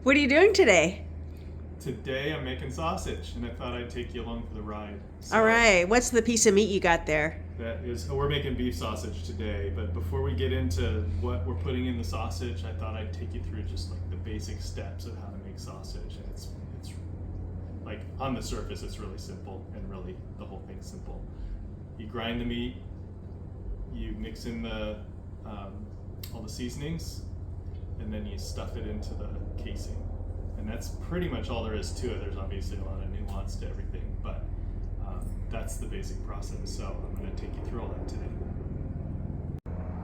What are you doing today? Today I'm making sausage, and I thought I'd take you along for the ride. So All right. What's the piece of meat you got there? that is, we're making beef sausage today, but before we get into what we're putting in the sausage, I thought I'd take you through just like the basic steps of how to make sausage. And it's like on the surface, it's really simple, and really the whole thing's simple. You grind the meat, you mix in the all the seasonings, and then you stuff it into the casing. And that's pretty much all there is to it. There's obviously a lot of nuance to everything, but that's the basic process. So I'm going to take you through all that today.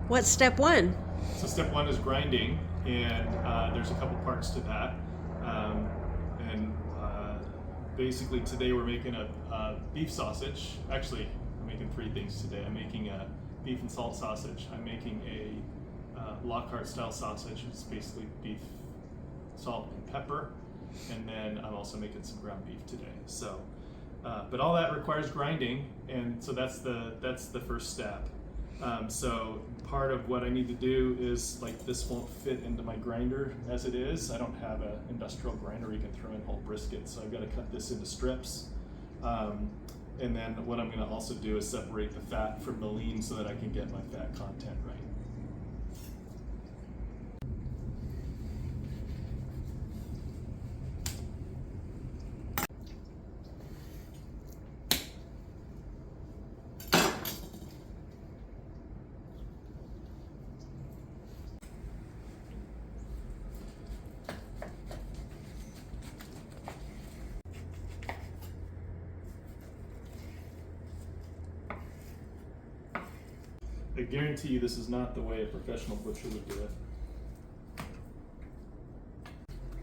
What's step one? So step one is grinding, and there's a couple parts to that. Basically today we're making a beef sausage. Actually, I'm making three things today. I'm making a beef and salt sausage. I'm making a Lockhart style sausage, which is basically beef, salt, and pepper. And then I'm also making some ground beef today. So, but all that requires grinding, and so that's the first step. So part of what I need to do is, like, this won't fit into my grinder as it is. I don't have an industrial grinder where you can throw in whole briskets, so I've got to cut this into strips. And then what I'm going to also do is separate the fat from the lean so that I can get my fat content right. I guarantee you this is not the way a professional butcher would do it.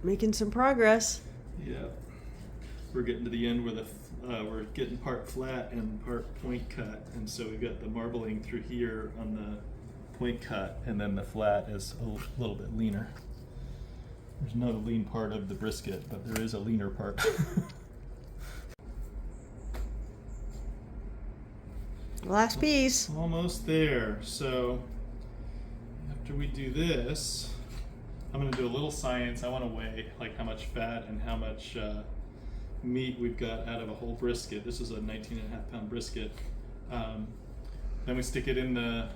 Making some progress. Yeah. We're getting to the end where we're getting part flat and part point cut, and so we've got the marbling through here on the point cut, and then the flat is a little bit leaner. There's not a lean part of the brisket, but there is a leaner part. Last piece. Almost there. So after we do this, I'm going to do a little science. I want to weigh like how much fat and how much meat we've got out of a whole brisket. This is a 19.5-pound brisket. Then we stick it in the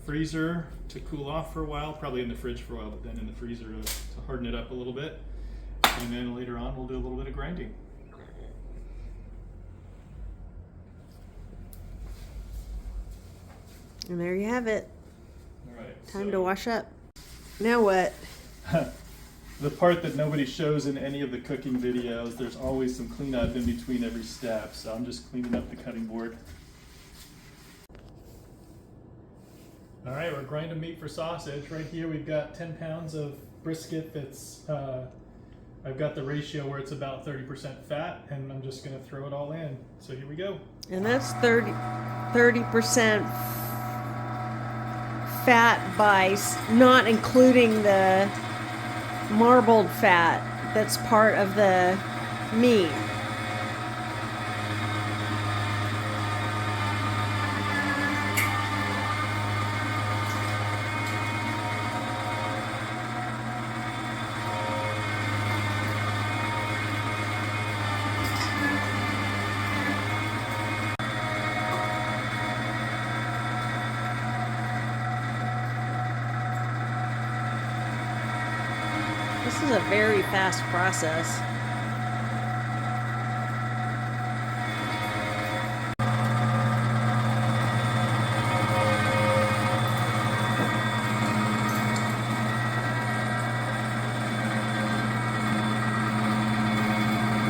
freezer to cool off for a while, probably in the fridge for a while, but then in the freezer to harden it up a little bit. And then later on we'll do a little bit of grinding. And there you have it. All right. Time to wash up. Now what? The part that nobody shows in any of the cooking videos, there's always some cleanup in between every step, so I'm just cleaning up the cutting board. All right, we're grinding meat for sausage. Right here we've got 10 pounds of brisket that's, I've got the ratio where it's about 30% fat, and I'm just gonna throw it all in. So here we go. And that's 30% fat by not including the marbled fat that's part of the meat. This is a very fast process.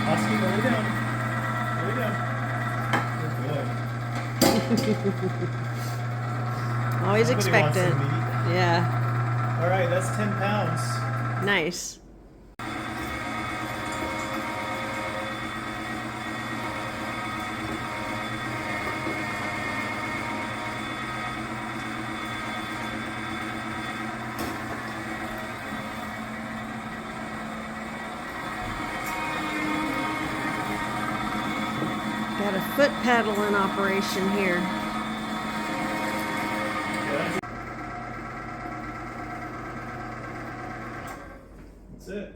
Oski, lay down. Lay down. Good boy. Always Somebody wants expected. some meat. Yeah. All right, that's 10 pounds. Nice. Got a foot pedal in operation here. That's it.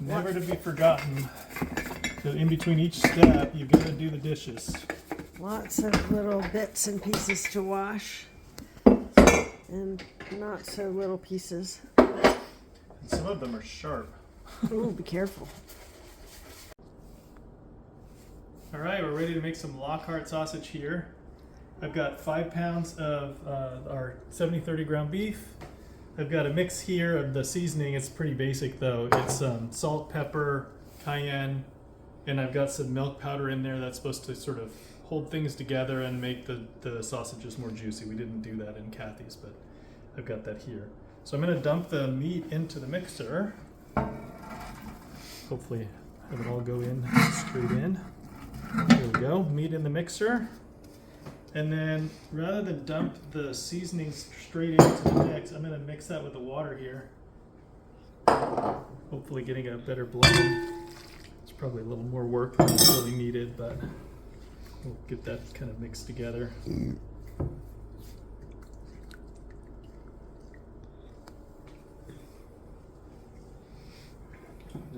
Never to be forgotten. So in between each step, you've got to do the dishes. Lots of little bits and pieces to wash, and not so little pieces. And some of them are sharp. Ooh, be careful. All right, we're ready to make some Lockhart sausage here. I've got 5 pounds of our 70-30 ground beef. I've got a mix here of the seasoning. It's pretty basic though. It's salt, pepper, cayenne, and I've got some milk powder in there that's supposed to sort of hold things together and make the sausages more juicy. We didn't do that in Kathy's, but I've got that here. So I'm going to dump the meat into the mixer. Hopefully have it all go in straight in. There we go, meat in the mixer. And then rather than dump the seasonings straight into the mix, I'm going to mix that with the water here. Hopefully getting a better blend. It's probably a little more work than it's really needed, but we'll get that kind of mixed together. Then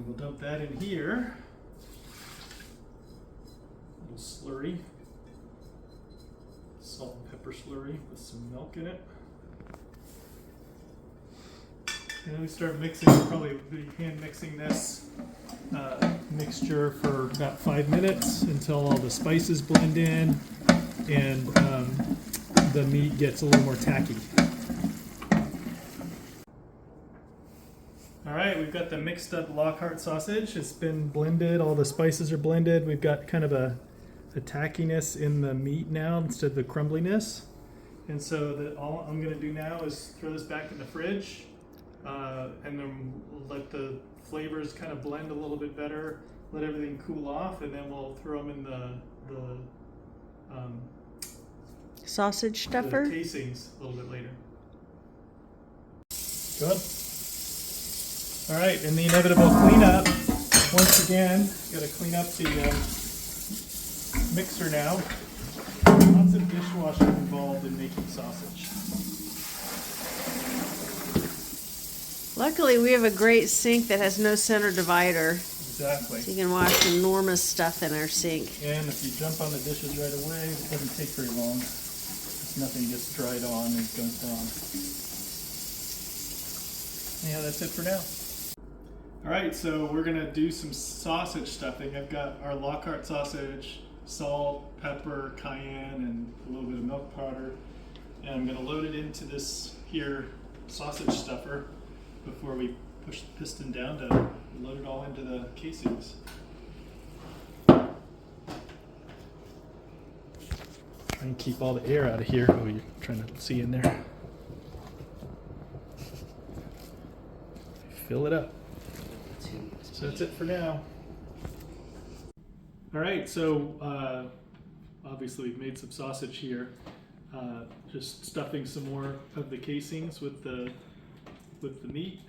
we'll dump that in here. A little slurry. Salt and pepper slurry with some milk in it. And then we start mixing. We'll probably be hand mixing this mixture for about 5 minutes until all the spices blend in and the meat gets a little more tacky. All right, we've got the mixed up Lockhart sausage. It's been blended. All the spices are blended. We've got kind of a tackiness in the meat now instead of the crumbliness. And so all I'm going to do now is throw this back in the fridge and then let the flavors kind of blend a little bit better, let everything cool off, and then we'll throw them in the Sausage stuffer? the casings a little bit later. Good. All right, and the inevitable cleanup. Once again, got to clean up the mixer now. Lots of dishwashing involved in making sausage. Luckily, we have a great sink that has no center divider. Exactly. So you can wash enormous stuff in our sink. And if you jump on the dishes right away, it doesn't take very long. Just nothing gets dried on and goes on. Yeah, that's it for now. All right, so we're gonna do some sausage stuffing. I've got our Lockhart sausage, salt, pepper, cayenne, and a little bit of milk powder. And I'm gonna load it into this here sausage stuffer before we push the piston down to load it all into the casings. Try and keep all the air out of here. Oh, you're trying to see in there. Fill it up. So that's it for now. All right, so obviously we've made some sausage here. Just stuffing some more of the casings with the meat.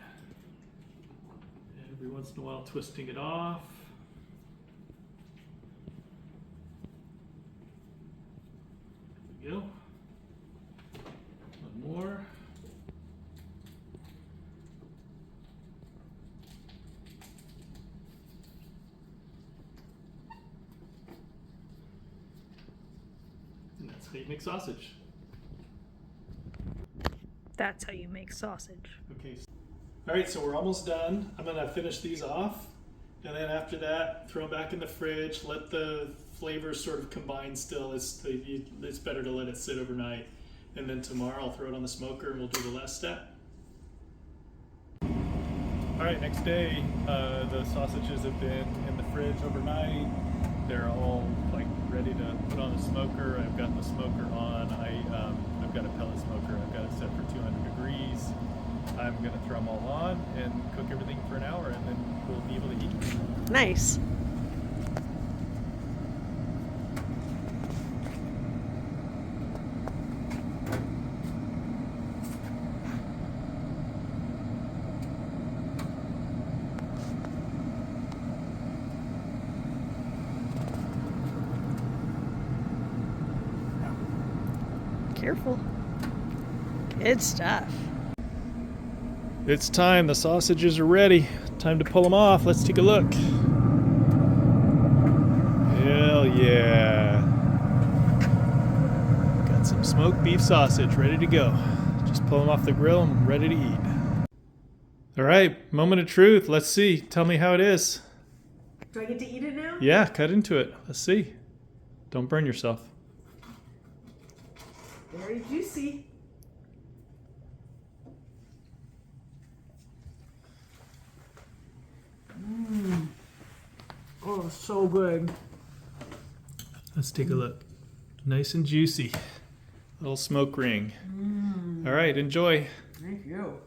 And every once in a while twisting it off. There we go. One more. And that's how you make sausage. That's how you make sausage. Okay. All right, so we're almost done. I'm gonna finish these off, and then after that, throw them back in the fridge. Let the flavors sort of combine. Still, it's better to let it sit overnight, and then tomorrow I'll throw it on the smoker and we'll do the last step. All right, next day, the sausages have been in the fridge overnight. They're all like ready to put on the smoker. I've got the smoker on. I've got a pellet smoker. I've got it set for 200 degrees. I'm gonna throw them all on and cook everything for an hour, and then we'll be able to eat. Nice. Careful. Good stuff. It's time. The sausages are ready. Time to pull them off. Let's take a look. Hell yeah. Got some smoked beef sausage ready to go. Just pull them off the grill and ready to eat. All right, moment of truth. Let's see. Tell me how it is. Do I get to eat it now? Yeah, cut into it. Let's see. Don't burn yourself. Very juicy. Oh, so good. Let's take a look. Nice and juicy. Little smoke ring. All right, enjoy. Thank you.